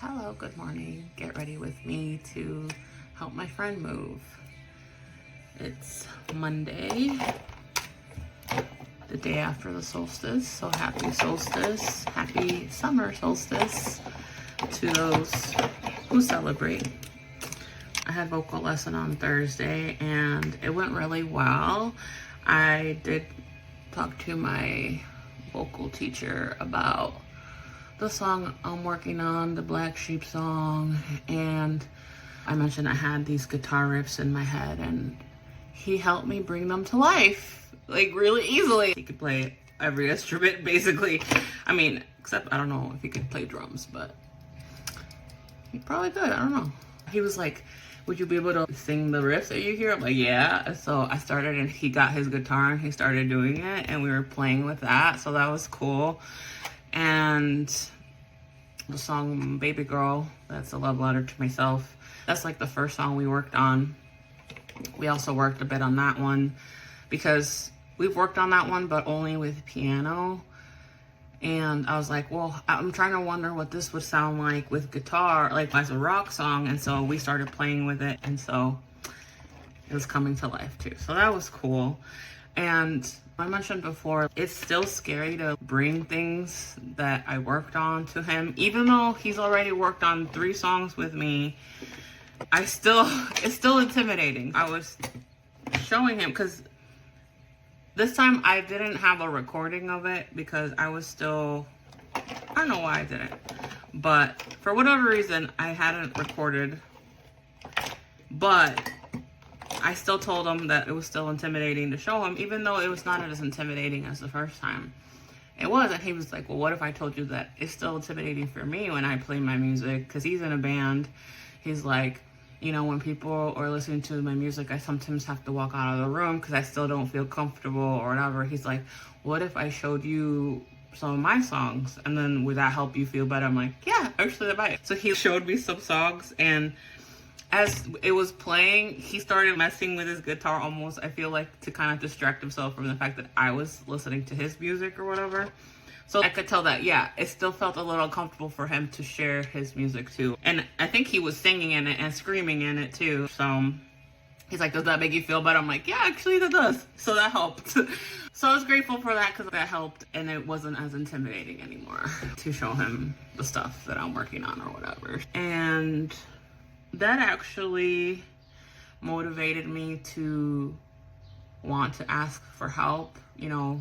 Hello, good morning. Get ready with me to help my friend move. It's Monday, the day after the solstice, so happy solstice, happy summer solstice to those who celebrate. I had vocal lesson on Thursday and it went really well. I did talk to my vocal teacher about the song I'm working on, the Black Sheep song, and I mentioned I had these guitar riffs in my head and he helped me bring them to life, like really easily. He could play every instrument basically. I mean, except I don't know if he could play drums, but he probably could, I don't know. He was like, would you be able to sing the riffs that you hear? I'm like, yeah. So I started and he got his guitar and he started doing it and we were playing with that. So that was cool. And the song Baby Girl, that's a love letter to myself. That's like the first song we worked on. We also worked a bit on that one because we've worked on that one, but only with piano. And I was like, well, I'm trying to wonder what this would sound like with guitar, like as a rock song. And so we started playing with it. And so it was coming to life too. So that was cool. And I mentioned before, it's still scary to bring things that I worked on to him. Even though he's already worked on 3 songs with me, it's still intimidating. I was showing him, because this time I didn't have a recording of it because I was still, I don't know why I didn't, but for whatever reason, I hadn't recorded, but I still told him that it was still intimidating to show him, even though it was not as intimidating as the first time. It was, and he was like, well, what if I told you that it's still intimidating for me when I play my music? Because he's in a band. He's like, you know, when people are listening to my music, I sometimes have to walk out of the room because I still don't feel comfortable or whatever. He's like, what if I showed you some of my songs? And then would that help you feel better? I'm like, yeah, actually that might. So he showed me some songs, and as it was playing, he started messing with his guitar almost, I feel like, to kind of distract himself from the fact that I was listening to his music or whatever. So I could tell that, yeah, it still felt a little uncomfortable for him to share his music too. And I think he was singing in it and screaming in it too. So he's like, does that make you feel better? I'm like, yeah, actually that does. So that helped. So I was grateful for that because that helped and it wasn't as intimidating anymore to show him the stuff that I'm working on or whatever. And that actually motivated me to want to ask for help. You know,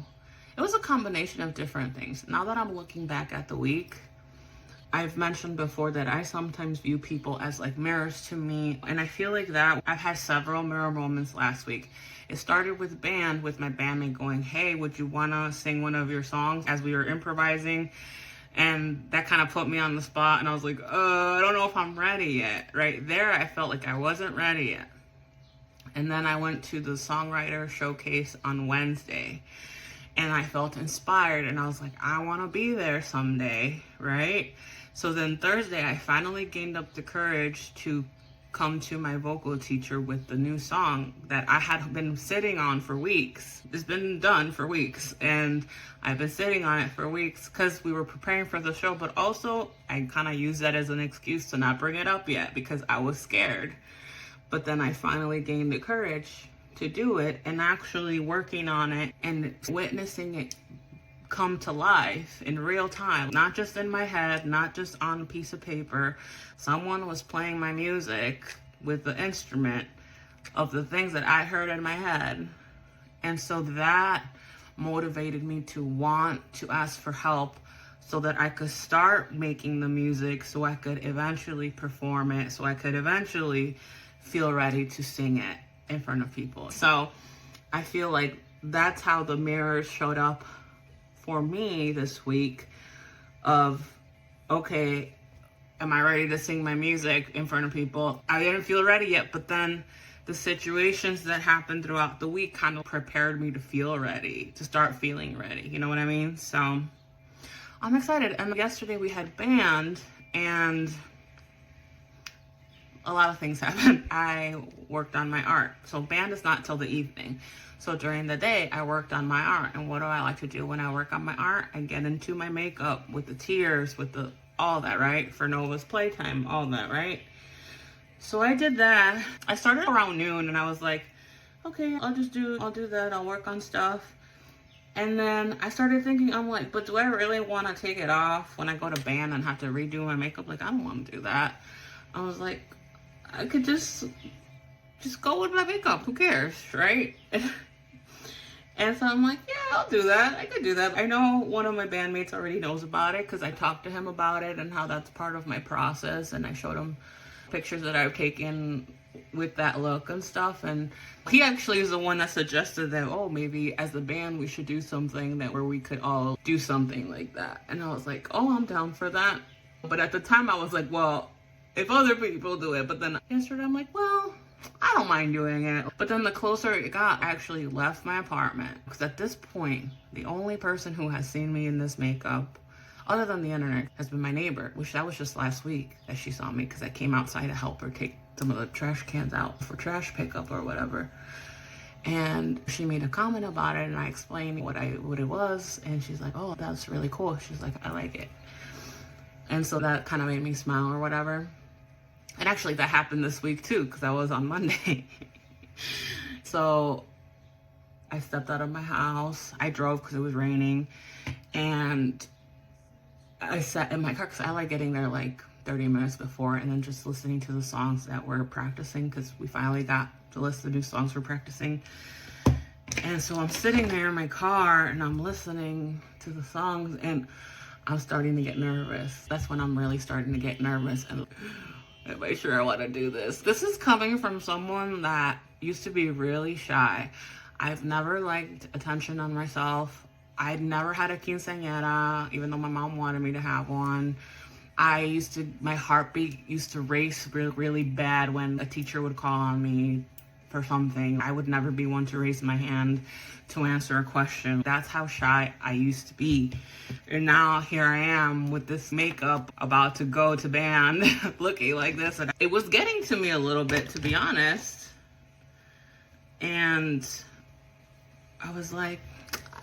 it was a combination of different things. Now that I'm looking back at the week, I've mentioned before that I sometimes view people as like mirrors to me. And I feel like that I've had several mirror moments last week. It started with my bandmate going, hey, would you wanna sing one of your songs as we were improvising? And that kind of put me on the spot, and I was like, I don't know if I'm ready yet. Right there, I felt like I wasn't ready yet. And then I went to the songwriter showcase on Wednesday, and I felt inspired, and I was like, I want to be there someday, right? So then Thursday, I finally gained up the courage to come to my vocal teacher with the new song that I had been sitting on for weeks. It's been done for weeks, and I've been sitting on it for weeks because we were preparing for the show, but also I kind of used that as an excuse to not bring it up yet because I was scared. But then I finally gained the courage to do it and actually working on it and witnessing it come to life in real time, not just in my head, not just on a piece of paper. Someone was playing my music with the instrument of the things that I heard in my head. And so that motivated me to want to ask for help so that I could start making the music, so I could eventually perform it, so I could eventually feel ready to sing it in front of people. So I feel like that's how the mirrors showed up for me this week of, okay, am I ready to sing my music in front of people? I didn't feel ready yet, but then the situations that happened throughout the week kind of prepared me to feel ready, to start feeling ready. You know what I mean? So I'm excited. And yesterday we had band and a lot of things happened. I worked on my art. So band is not till the evening. So during the day, I worked on my art. And what do I like to do when I work on my art? I get into my makeup with the tears, with the all that, right? For Nova's playtime, all that, right? So I did that. I started around noon and I was like, okay, I'll do that. I'll work on stuff. And then I started thinking, I'm like, but do I really want to take it off when I go to band and have to redo my makeup? Like, I don't want to do that. I was like, I could just go with my makeup. Who cares, right? And so I'm like, yeah, I'll do that. I could do that. I know one of my bandmates already knows about it because I talked to him about it and how that's part of my process. And I showed him pictures that I've taken with that look and stuff. And he actually is the one that suggested that, oh, maybe as a band we should do something where we could all do something like that. And I was like, oh, I'm down for that. But at the time I was like, well, if other people do it. But then yesterday I'm like, well, I don't mind doing it. But then the closer it got, I actually left my apartment. Because at this point, the only person who has seen me in this makeup, other than the internet, has been my neighbor. Which that was just last week that she saw me because I came outside to help her take some of the trash cans out for trash pickup or whatever. And she made a comment about it and I explained what it was. And she's like, oh, that's really cool. She's like, I like it. And so that kind of made me smile or whatever. And actually that happened this week too, because I was on Monday. So I stepped out of my house. I drove because it was raining. And I sat in my car because I like getting there like 30 minutes before and then just listening to the songs that we're practicing because we finally got the list of new songs we're practicing. And so I'm sitting there in my car and I'm listening to the songs and I'm starting to get nervous. That's when I'm really starting to get nervous and am I sure I want to do this? This is coming from someone that used to be really shy. I've never liked attention on myself. I'd never had a quinceañera, even though my mom wanted me to have one. My heartbeat used to race really bad when a teacher would call on me for something. I would never be one to raise my hand to answer a question. That's how shy I used to be. And now here I am with this makeup about to go to band looking like this. And it was getting to me a little bit, to be honest. And I was like,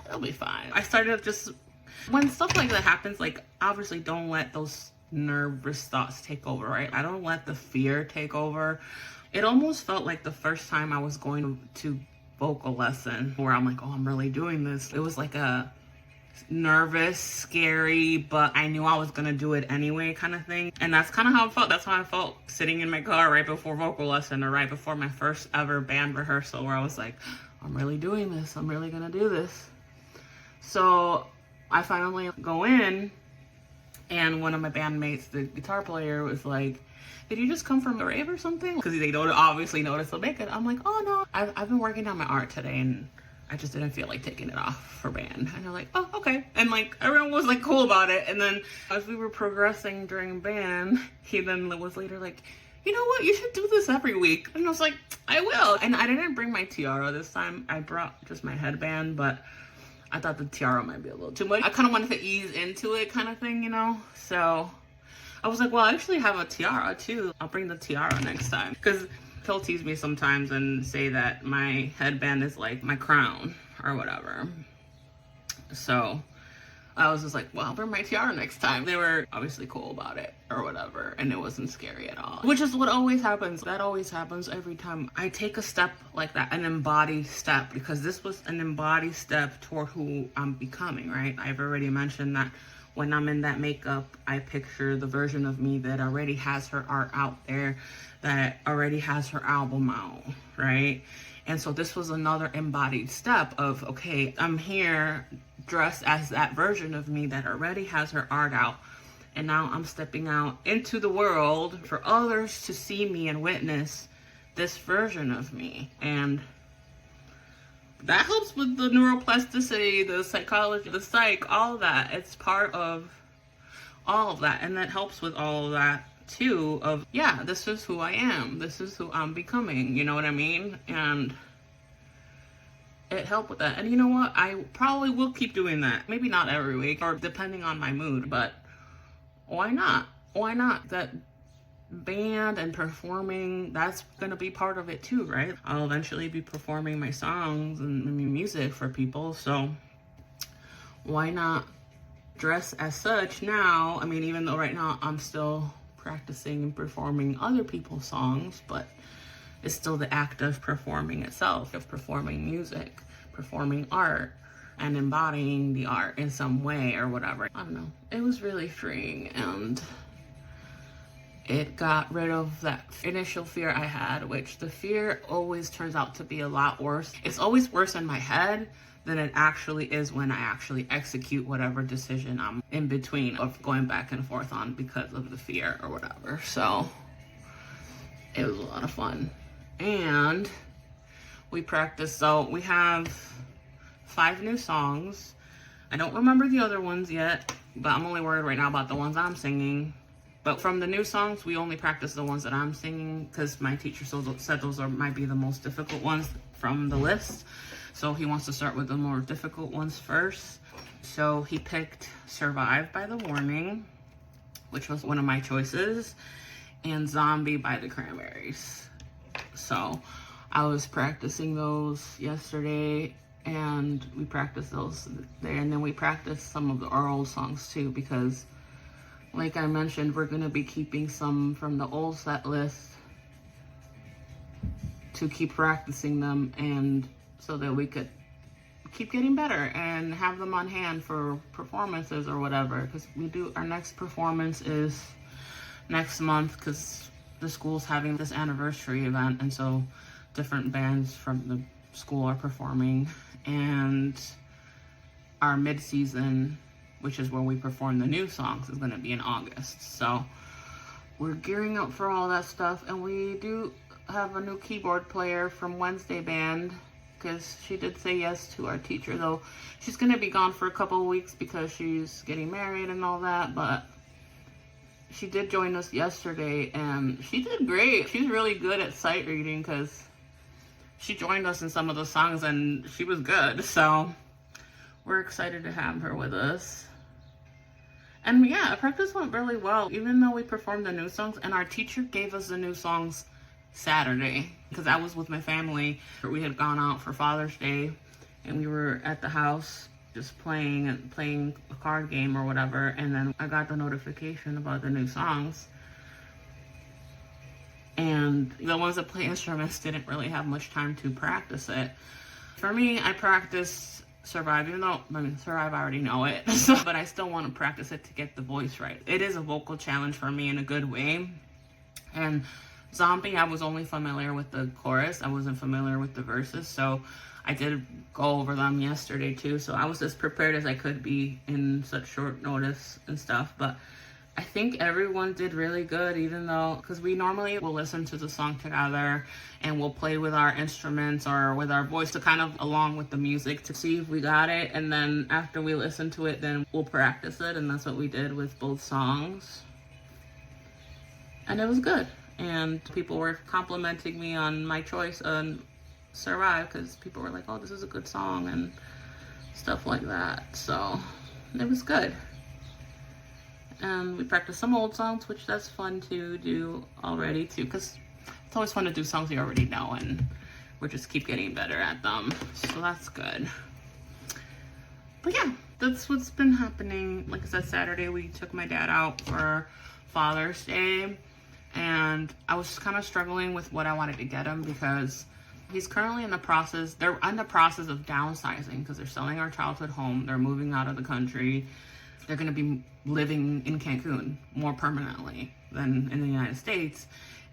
it'll be fine. I started just, when stuff like that happens, like obviously don't let those nervous thoughts take over, right? I don't let the fear take over. It almost felt like the first time I was going to vocal lesson where I'm like, oh, I'm really doing this. It was like a nervous, scary, but I knew I was gonna do it anyway kind of thing. And that's kind of how it felt. That's how I felt sitting in my car right before vocal lesson or right before my first ever band rehearsal where I was like, I'm really doing this. I'm really gonna do this. So I finally go in and one of my bandmates, the guitar player, was like, did you just come from a rave or something? Because they don't obviously notice the makeup. I'm like, oh no, I've been working on my art today and I just didn't feel like taking it off for band. And they're like, oh, okay. And like, everyone was like cool about it. And then as we were progressing during band, he then was later like, you know what, you should do this every week. And I was like, I will. And I didn't bring my tiara this time. I brought just my headband, but I thought the tiara might be a little too much. I kind of wanted to ease into it kind of thing, you know? So I was like, well, I actually have a tiara too. I'll bring the tiara next time. Because he'll tease me sometimes and say that my headband is like my crown or whatever. So I was just like, well, I'll bring my tiara next time. They were obviously cool about it or whatever. And it wasn't scary at all. Which is what always happens. That always happens every time I take a step like that, an embodied step, because this was an embodied step toward who I'm becoming, right? I've already mentioned that when I'm in that makeup, I picture the version of me that already has her art out there, that already has her album out, right? And so this was another embodied step of, okay, I'm here dressed as that version of me that already has her art out. And now I'm stepping out into the world for others to see me and witness this version of me. And that helps with the neuroplasticity, the psychology, the psych, all of that. It's part of all of that. And that helps with all of that too, of, yeah, this is who I am. This is who I'm becoming. You know what I mean? And it helped with that. And you know what? I probably will keep doing that. Maybe not every week or depending on my mood, but why not? Why not? That band and performing, that's gonna be part of it too, right? I'll eventually be performing my songs and music for people, so why not dress as such now. I mean, even though right now I'm still practicing and performing other people's songs, but it's still the act of performing itself, of performing music, performing art, and embodying the art in some way or whatever. I don't know. It was really freeing, and it got rid of that initial fear I had, which the fear always turns out to be a lot worse. It's always worse in my head than it actually is when I actually execute whatever decision I'm in between of going back and forth on because of the fear or whatever. So it was a lot of fun. And we practiced, so we have 5 new songs. I don't remember the other ones yet, but I'm only worried right now about the ones I'm singing. But from the new songs, we only practice the ones that I'm singing because my teacher said those might be the most difficult ones from the list. So he wants to start with the more difficult ones first. So he picked Survive by The Warning, which was one of my choices, and Zombie by The Cranberries. So I was practicing those yesterday, and we practiced those there. And then we practiced some of the old songs too, because like I mentioned, we're going to be keeping some from the old set list to keep practicing them, and so that we could keep getting better and have them on hand for performances or whatever. Because our next performance is next month, because the school's having this anniversary event, and so different bands from the school are performing. And our mid-season, which is where we perform the new songs, is going to be in August. So we're gearing up for all that stuff. And we do have a new keyboard player from Wednesday band, because she did say yes to our teacher, though she's going to be gone for a couple of weeks because she's getting married and all that. But she did join us yesterday, and she did great. She's really good at sight reading, because she joined us in some of the songs and she was good. So we're excited to have her with us. And yeah, practice went really well, even though we performed the new songs, and our teacher gave us the new songs Saturday, because I was with my family. We had gone out for Father's Day, and we were at the house just playing a card game or whatever, and then I got the notification about the new songs. And the ones that play instruments didn't really have much time to practice it. For me, I practiced Survive, even though, Survive, I already know it, but I still want to practice it to get the voice right. It is a vocal challenge for me in a good way. And Zombie, I was only familiar with the chorus. I wasn't familiar with the verses, so I did go over them yesterday too. So I was as prepared as I could be in such short notice and stuff. But I think everyone did really good, even though, because we normally will listen to the song together and we'll play with our instruments or with our voice to kind of along with the music to see if we got it. And then after we listen to it, then we'll practice it. And that's what we did with both songs. And it was good. And people were complimenting me on my choice on Survive, because people were like, oh, this is a good song and stuff like that. So it was good. And we practiced some old songs, which that's fun to do already too, because it's always fun to do songs you already know, and we just keep getting better at them. So that's good. But yeah, that's what's been happening. Like I said, Saturday we took my dad out for Father's Day, and I was kind of struggling with what I wanted to get him, because he's currently they're in the process of downsizing, because they're selling our childhood home. They're moving out of the country. They're going to be living in Cancun more permanently than in the United States.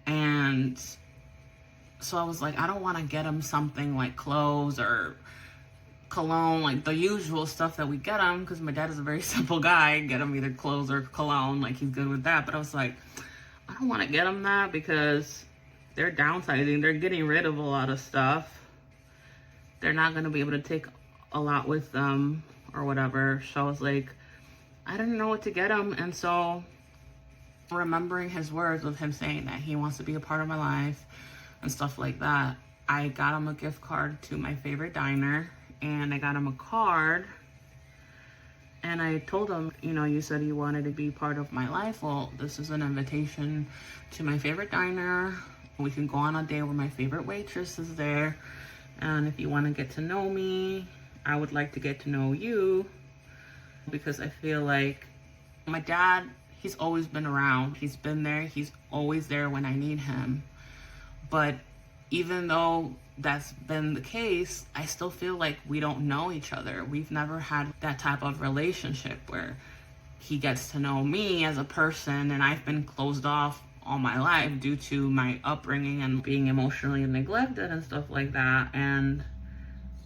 And so I was like, I don't want to get him something like clothes or cologne, like the usual stuff that we get him, because my dad is a very simple guy. Get him either clothes or cologne, like he's good with that. But I was like, I don't want to get him that, because they're downsizing. They're getting rid of a lot of stuff. They're not going to be able to take a lot with them or whatever. So I was like, I didn't know what to get him. And so remembering his words of him saying that he wants to be a part of my life and stuff like that, I got him a gift card to my favorite diner, and I got him a card, and I told him, you said you wanted to be part of my life. Well, this is an invitation to my favorite diner. We can go on a day where my favorite waitress is there, and if you want to get to know me, I would like to get to know you. because I feel like my dad, he's always been around. He's been there. He's always there when I need him. But even though that's been the case, I still feel like we don't know each other. We've never had that type of relationship where he gets to know me as a person, and I've been closed off all my life due to my upbringing and being emotionally neglected and stuff like that. And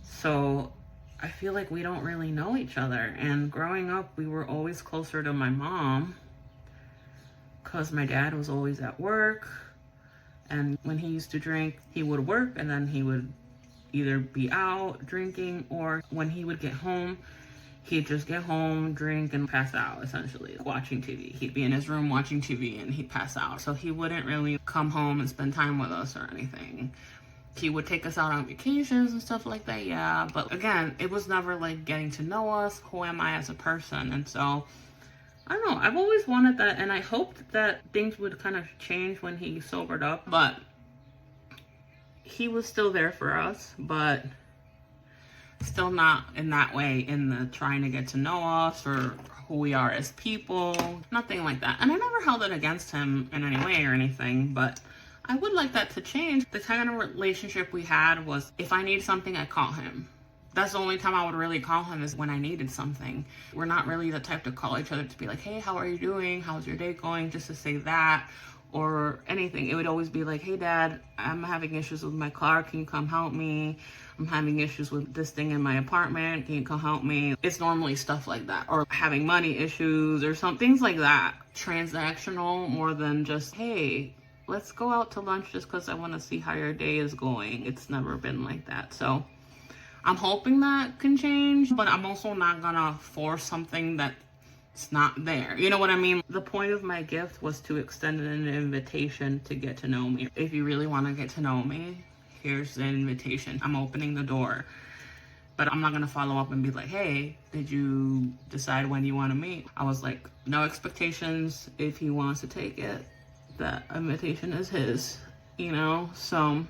so I feel like we don't really know each other. And growing up, we were always closer to my mom because my dad was always at work. And when he used to drink, he would work and then he would either be out drinking, or when he would get home, he'd just get home, drink, and pass out, essentially, watching TV. He'd be in his room watching TV and he'd pass out. So he wouldn't really come home and spend time with us or anything. He would take us out on vacations and stuff like that, yeah. But again, it was never like getting to know us. Who am I as a person? And so, I don't know. I've always wanted that, and I hoped that things would kind of change when he sobered up. But he was still there for us, but still not in that way, in the trying to get to know us or who we are as people. Nothing like that. And I never held it against him in any way or anything, but I would like that to change. The kind of relationship we had was, if I need something, I call him. That's the only time I would really call him, is when I needed something. We're not really the type to call each other to be like, hey, how are you doing? How's your day going? Just to say that or anything. It would always be like, hey, Dad, I'm having issues with my car. Can you come help me? I'm having issues with this thing in my apartment. Can you come help me? It's normally stuff like that. Or having money issues or some things like that. Transactional more than just, hey, let's go out to lunch just because I want to see how your day is going. It's never been like that. So I'm hoping that can change, but I'm also not gonna force something that's not there. You know what I mean? The point of my gift was to extend an invitation to get to know me. If you really want to get to know me, here's the invitation. I'm opening the door. But I'm not gonna follow up and be like, hey, did you decide when you want to meet? I was like, no expectations. If he wants to take it, that invitation is his, you know? So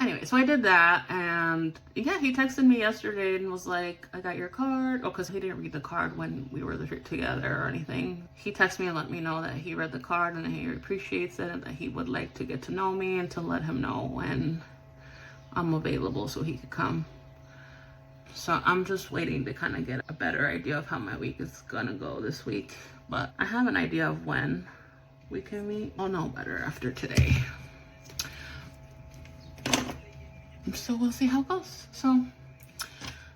anyway, so I did that, and yeah, he texted me yesterday and was like, I got your card. Oh, because he didn't read the card when we were together or anything. He texted me and let me know that he read the card and that he appreciates it and that he would like to get to know me and to let him know when I'm available so he could come. So I'm just waiting to kind of get a better idea of how my week is gonna go this week. But I have an idea of when we can meet. I'll know better after today. So we'll see how it goes. So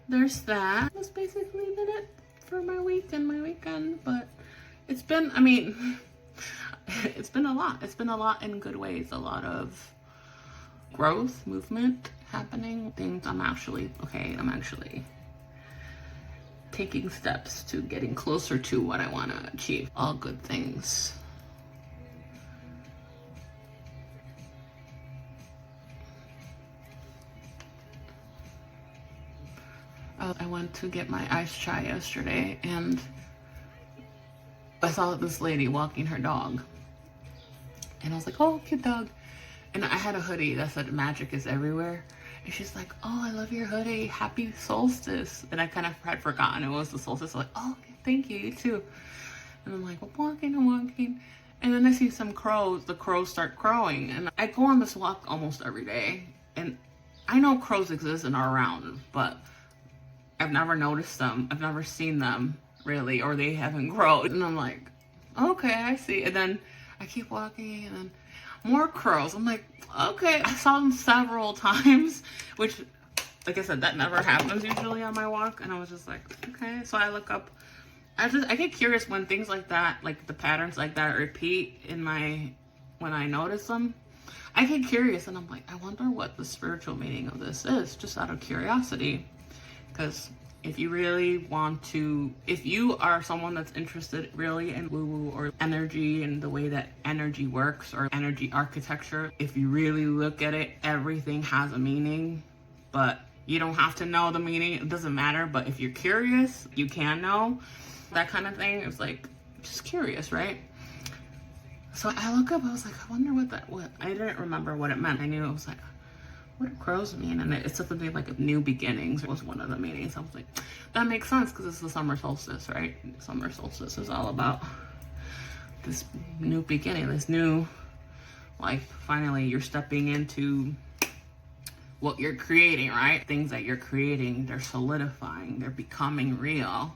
there's that. That's basically been it for my week and my weekend. But it's been, I mean, it's been a lot. It's been a lot in good ways. A lot of growth, movement happening. Things I'm actually taking steps to getting closer to what I want to achieve. All good things. I went to get my iced chai yesterday and I saw this lady walking her dog. And I was like, oh, cute dog. And I had a hoodie that said magic is everywhere. And she's like, oh, I love your hoodie. Happy solstice. And I kind of had forgotten it was the solstice. I'm like, oh, thank you, you too. And I'm like, I'm walking. And then I see some crows. The crows start crowing. And I go on this walk almost every day. And I know crows exist and are around, but I've never noticed them. I've never seen them, really, or they haven't grown. And I'm like, okay, I see. And then I keep walking, and then more crows. I'm like, okay. I saw them several times, which, like I said, that never happens usually on my walk. And I was just like, okay. So I look up. I get curious when things like that, like the patterns like that repeat when I notice them. I get curious, and I'm like, I wonder what the spiritual meaning of this is, just out of curiosity. Because if you really want to, if you are someone that's interested really in woo-woo or energy and the way that energy works or energy architecture, if you really look at it, everything has a meaning, but you don't have to know the meaning. It doesn't matter. But if you're curious, you can know. That kind of thing is like, just curious, right? So I look up, I was like, I wonder what I didn't remember what it meant. I knew it was like, what do crows mean? And it's something like new beginnings was one of the meanings. I was like, that makes sense because it's the summer solstice, right? Summer solstice is all about this new beginning, this new, like, finally you're stepping into what you're creating, right? Things that you're creating, they're solidifying, they're becoming real,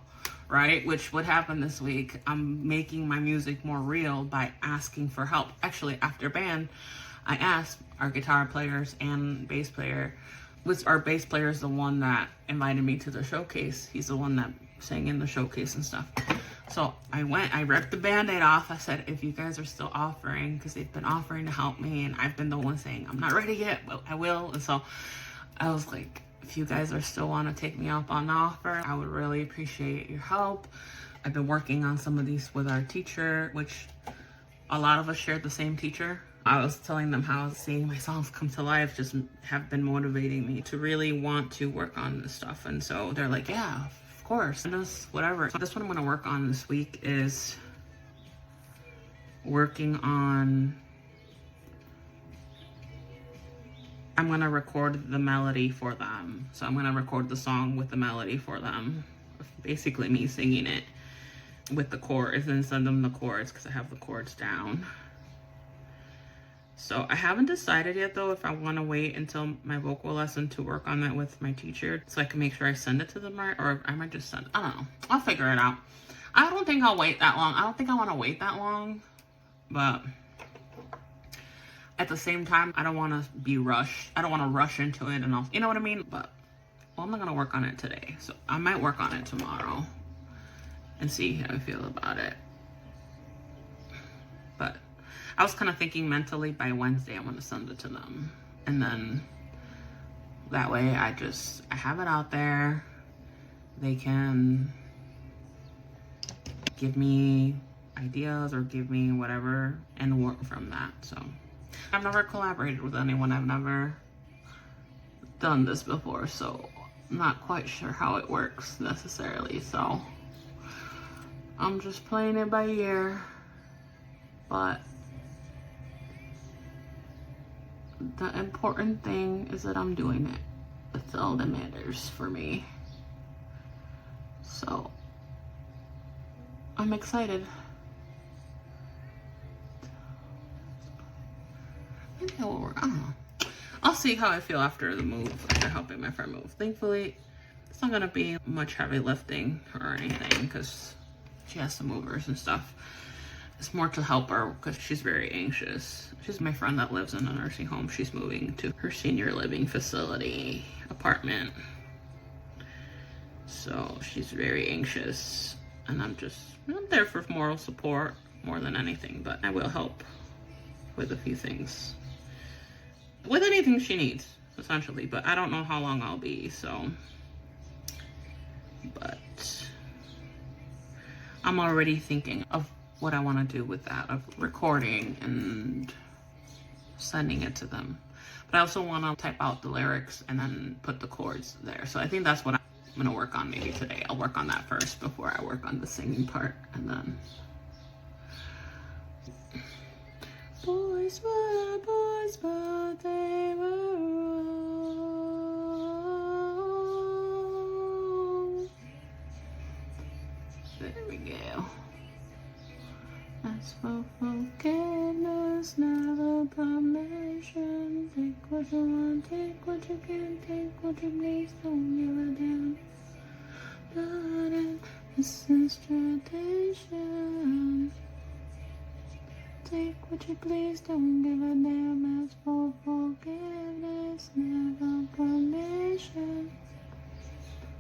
right? Which would happen this week. I'm making my music more real by asking for help. Actually, after band, I asked our guitar players and bass player, which our bass player is the one that invited me to the showcase. He's the one that sang in the showcase and stuff. So I went, I ripped the Band-Aid off. I said, if you guys are still offering, because they've been offering to help me, and I've been the one saying, I'm not ready yet, but I will. And so I was like, if you guys are still want to take me up on the offer, I would really appreciate your help. I've been working on some of these with our teacher, which a lot of us shared the same teacher. I was telling them how seeing my songs come to life just have been motivating me to really want to work on this stuff. And so they're like, yeah, of course, and this, whatever. So this one I'm gonna work on this week is working on, I'm gonna record the melody for them. So I'm gonna record the song with the melody for them. Basically me singing it with the chords and send them the chords because I have the chords down. So I haven't decided yet though if I want to wait until my vocal lesson to work on that with my teacher so I can make sure I send it to them right, or I might just send, I don't know. I'll figure it out. I don't think I'll wait that long. I don't think I want to wait that long, but at the same time, I don't want to be rushed. I don't want to rush into it and all, you know what I mean? But, well, I'm not going to work on it today. So I might work on it tomorrow and see how I feel about it. But I was kind of thinking mentally by Wednesday I'm going to send it to them. And then that way I have it out there. They can give me ideas or give me whatever and work from that. So I've never collaborated with anyone. I've never done this before. So I'm not quite sure how it works necessarily. So I'm just playing it by ear. But the important thing is that I'm doing it. That's all that matters for me. So I'm excited. Maybe I will work. I don't know. I'll see how I feel after the move, after helping my friend move. Thankfully, it's not gonna be much heavy lifting or anything because she has some movers and stuff. It's more to help her because she's very anxious. She's my friend that lives in a nursing home. She's moving to her senior living facility apartment. So she's very anxious, and I'm there for moral support more than anything, but I will help with a few things. With anything she needs, essentially, but I don't know how long I'll be, so. But I'm already thinking of what I want to do with that, of recording and sending it to them. But I also want to type out the lyrics and then put the chords there. So I think that's what I'm going to work on maybe today. I'll work on that first before I work on the singing part, and then. Boys were boys, but they were wrong. There we go. Ask for forgiveness, never permission. Take what you want, take what you can, take what you please, don't give a damn. Blood and this is tradition. Take what you please, don't give a damn. Ask for forgiveness, never permission.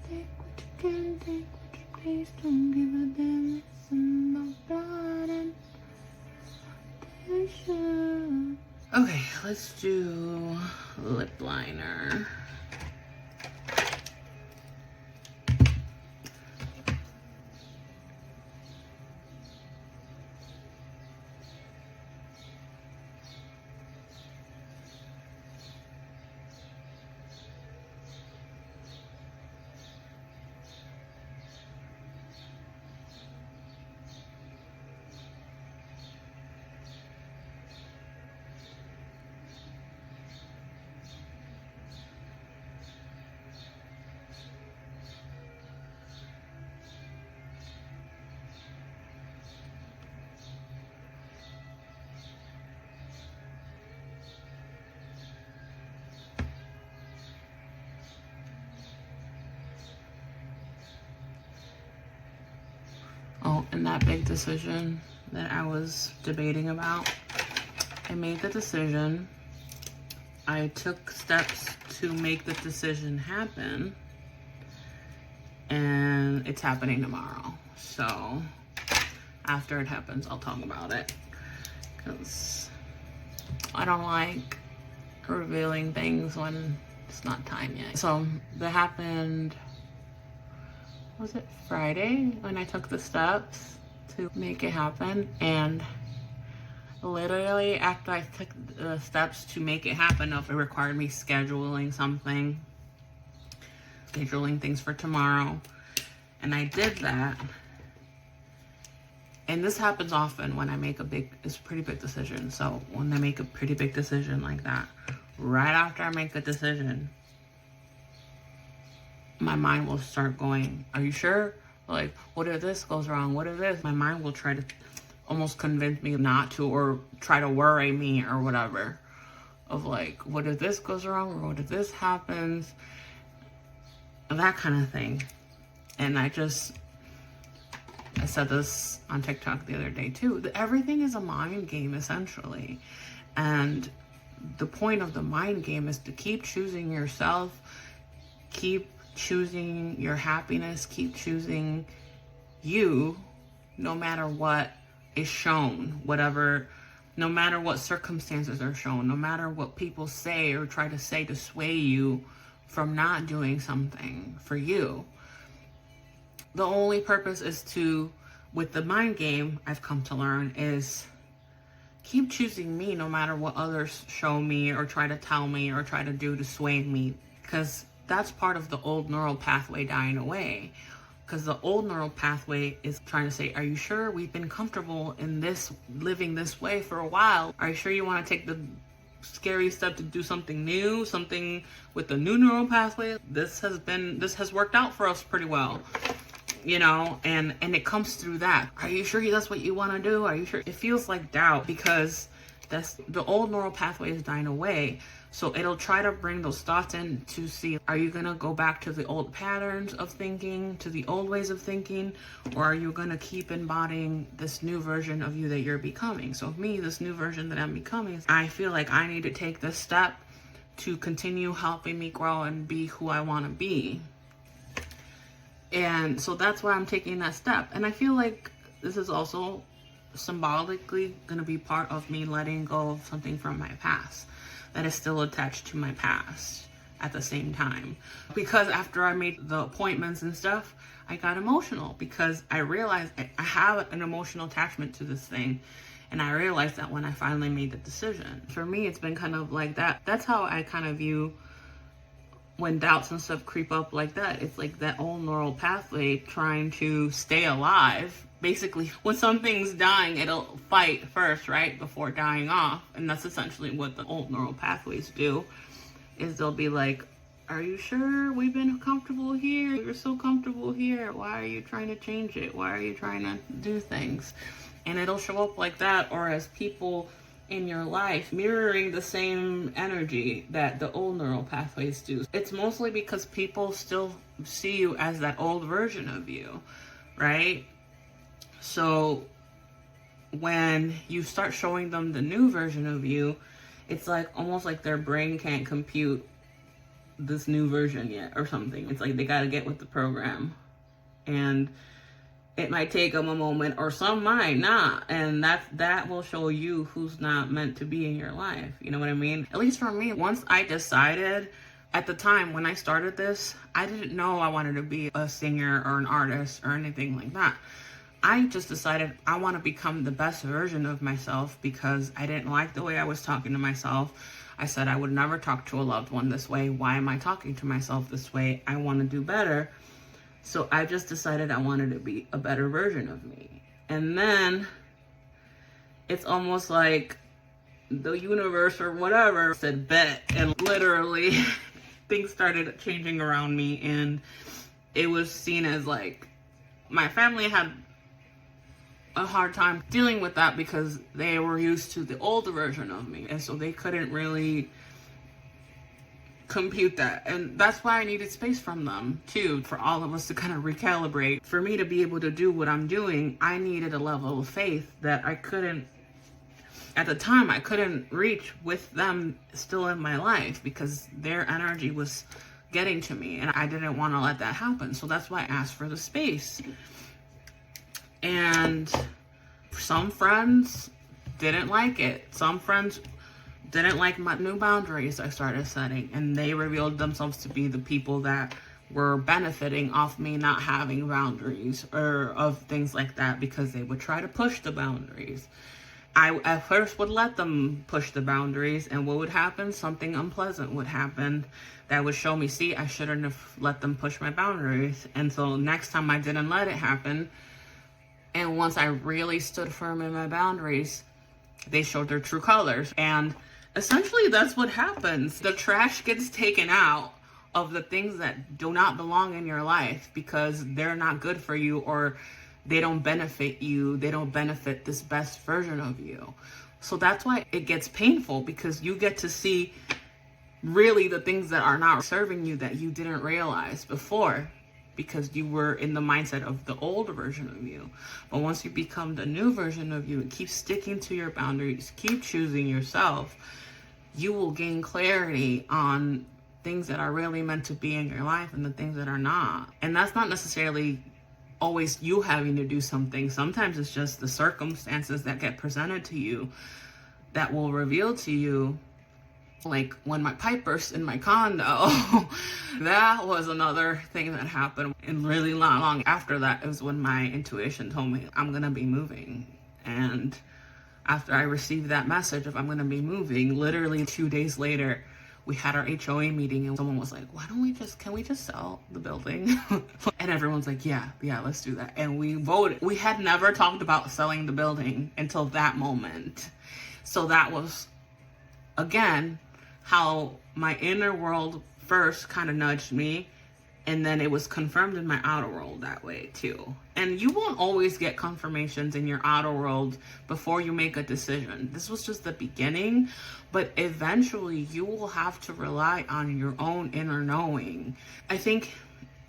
Take what you can, take what you please, don't give a damn. It's in the blood and tradition. Okay, let's do lip liner. know, in that big decision that I was debating about, I made the decision. I took steps to make the decision happen, and it's happening tomorrow. So after it happens, I'll talk about it, because I don't like revealing things when it's not time yet. So that happened, was it Friday, when I took the steps to make it happen? And literally after I took the steps to make it happen, if it required me scheduling things for tomorrow, and I did that. And this happens often when I make it's a pretty big decision. So when I make a pretty big decision like that, right after I make the decision, my mind will start going, are you sure? Like, what if this goes wrong? What if this? My mind will try to almost convince me not to, or try to worry me or whatever. Of like, what if this goes wrong? Or what if this happens? That kind of thing. And I said this on TikTok the other day too. Everything is a mind game, essentially. And the point of the mind game is to keep choosing yourself, keep choosing your happiness, keep choosing you, no matter what is shown, no matter what circumstances are shown, no matter what people say or try to say to sway you from not doing something for you. The only purpose is with the mind game, I've come to learn, is keep choosing me no matter what others show me or try to tell me or try to do to sway me. Because that's part of the old neural pathway dying away. Because the old neural pathway is trying to say, are you sure? We've been comfortable in this, living this way for a while. Are you sure you want to take the scary step to do something new, something with the new neural pathway? This has worked out for us pretty well. You know, and it comes through that. Are you sure that's what you want to do? Are you sure? It feels like doubt, because that's the old neural pathway is dying away. So it'll try to bring those thoughts in to see, are you going to go back to the old patterns of thinking, to the old ways of thinking, or are you going to keep embodying this new version of you that you're becoming? So me, this new version that I'm becoming, I feel like I need to take this step to continue helping me grow and be who I want to be. And so that's why I'm taking that step. And I feel like this is also symbolically going to be part of me letting go of something from my past that is still attached to my past at the same time. Because after I made the appointments and stuff, I got emotional, because I realized I have an emotional attachment to this thing. And I realized that when I finally made the decision. For me, it's been kind of like that. That's how I kind of view when doubts and stuff creep up like that. It's like that old neural pathway trying to stay alive. Basically, when something's dying, it'll fight first, right, before dying off. And that's essentially what the old neural pathways do, is they'll be like, are you sure? We've been comfortable here. We're so comfortable here. Why are you trying to change it? Why are you trying to do things? And it'll show up like that, or as people in your life mirroring the same energy that the old neural pathways do. It's mostly because people still see you as that old version of you, right? So when you start showing them the new version of you, it's like almost like their brain can't compute this new version yet or something. It's like they got to get with the program, and it might take them a moment, or some might not, and that will show you who's not meant to be in your life. You know what I mean? At least for me, once I decided, at the time when I started this, I didn't know I wanted to be a singer or an artist or anything like that. I just decided I want to become the best version of myself, because I didn't like the way I was talking to myself. I said I would never talk to a loved one this way. Why am I talking to myself this way? I want to do better. So I just decided I wanted to be a better version of me. And then it's almost like the universe or whatever said bet, and literally things started changing around me, and it was seen as like my family had a hard time dealing with that, because they were used to the older version of me, and so they couldn't really compute that. And that's why I needed space from them too, for all of us to kind of recalibrate. For me to be able to do what I'm doing, I needed a level of faith that I couldn't, at the time, I couldn't reach with them still in my life, because their energy was getting to me and I didn't want to let that happen. So that's why I asked for the space. And some friends didn't like it. Some friends didn't like my new boundaries I started setting, and they revealed themselves to be the people that were benefiting off me not having boundaries or of things like that, because they would try to push the boundaries. I at first would let them push the boundaries, and what would happen? Something unpleasant would happen that would show me, see, I shouldn't have let them push my boundaries. And so next time I didn't let it happen. And once I really stood firm in my boundaries, they showed their true colors. And essentially that's what happens. The trash gets taken out of the things that do not belong in your life because they're not good for you, or they don't benefit you. They don't benefit this best version of you. So that's why it gets painful, because you get to see really the things that are not serving you that you didn't realize before, because you were in the mindset of the old version of you. But once you become the new version of you and keep sticking to your boundaries, keep choosing yourself, you will gain clarity on things that are really meant to be in your life and the things that are not. And that's not necessarily always you having to do something. Sometimes it's just the circumstances that get presented to you that will reveal to you. Like when my pipe burst in my condo, that was another thing that happened. And really not long after that is when my intuition told me I'm gonna be moving. And after I received that message of I'm gonna be moving, literally 2 days later, we had our HOA meeting, and someone was like, can we just sell the building? And everyone's like, yeah, let's do that. And we voted. We had never talked about selling the building until that moment. So that was, again, how my inner world first kind of nudged me, and then it was confirmed in my outer world that way too. And you won't always get confirmations in your outer world before you make a decision. This was just the beginning, but eventually you will have to rely on your own inner knowing. I think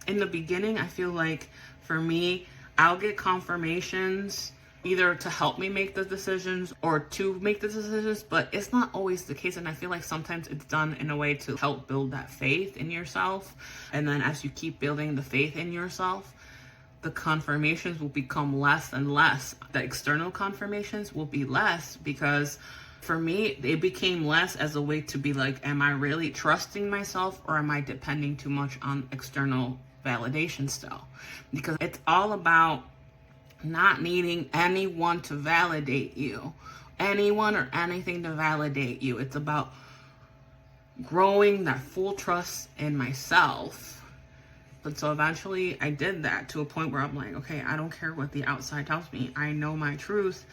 in the beginning, I feel like for me, I'll get confirmations either to help me make the decisions or to make the decisions, but it's not always the case. And I feel like sometimes it's done in a way to help build that faith in yourself. And then as you keep building the faith in yourself, the confirmations will become less and less. The external confirmations will be less, because for me, it became less as a way to be like, am I really trusting myself, or am I depending too much on external validation still? Because it's all about not needing anyone to validate you, anyone or anything to validate you. It's about growing that full trust in myself. But so eventually I did that to a point where I'm like, okay, I don't care what the outside tells me. I know my truth.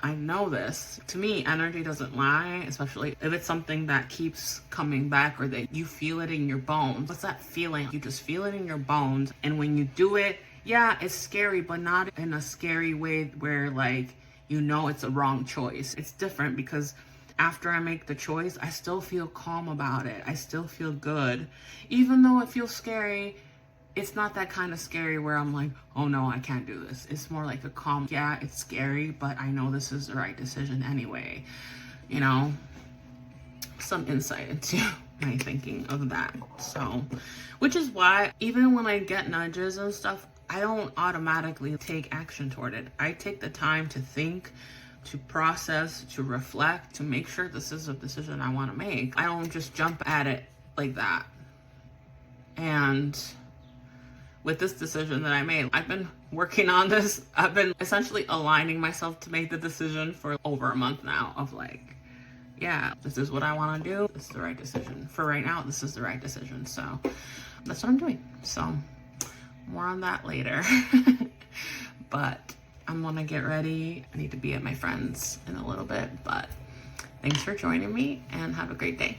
I know this. To me, energy doesn't lie, especially if it's something that keeps coming back or that you feel it in your bones. What's that feeling? You just feel it in your bones. And when you do it, yeah, it's scary, but not in a scary way where like, you know, it's a wrong choice. It's different because after I make the choice, I still feel calm about it. I still feel good. Even though it feels scary, it's not that kind of scary where I'm like, oh no, I can't do this. It's more like a calm, yeah, it's scary, but I know this is the right decision anyway. You know, some insight into my thinking of that. So, which is why even when I get nudges and stuff, I don't automatically take action toward it. I take the time to think, to process, to reflect, to make sure this is a decision I want to make. I don't just jump at it like that. And with this decision that I made, I've been working on this. I've been essentially aligning myself to make the decision for over a month now of like, yeah, this is what I want to do. This is the right decision. For right now, this is the right decision. So that's what I'm doing. So more on that later. But I'm gonna get ready. I need to be at my friend's in a little bit, but thanks for joining me and have a great day.